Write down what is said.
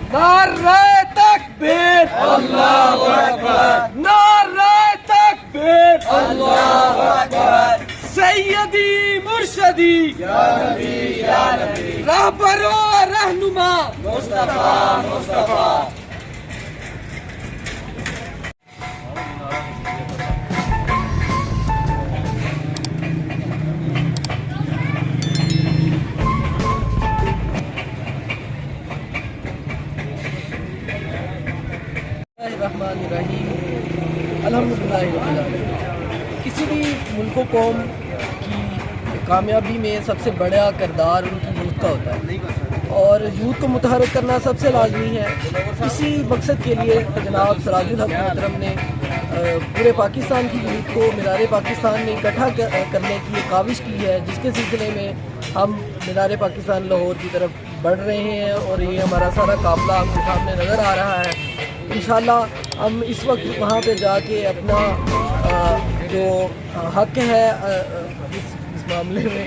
नारे तकबीर, अल्लाहु अकबर, नारे तकबीर, अल्लाहु अकबर, सैयदी मुर्शदी या नबी या नबी, रहबरो रहनुमा मुस्तफा मुस्तफा। अल्हम्दुलिल्लाह। किसी भी मुल्क कौम की कामयाबी में सबसे बड़ा किरदार उनकी यूथ का होता है और यूथ को मुतहर्रिक करना सबसे लाजमी है। इसी मकसद के लिए जनाब सिराजुल हक मोहतरम ने पूरे पाकिस्तान की यूथ को मीनार पाकिस्तान में इकट्ठा करने की काविश की है, जिसके सिलसिले में हम मीनार पाकिस्तान लाहौर की तरफ बढ़ रहे हैं और ये हमारा सारा काफिला आपके सामने नज़र आ रहा है। इंशाल्लाह हम इस वक्त वहाँ पे जाके अपना जो हक है इस मामले में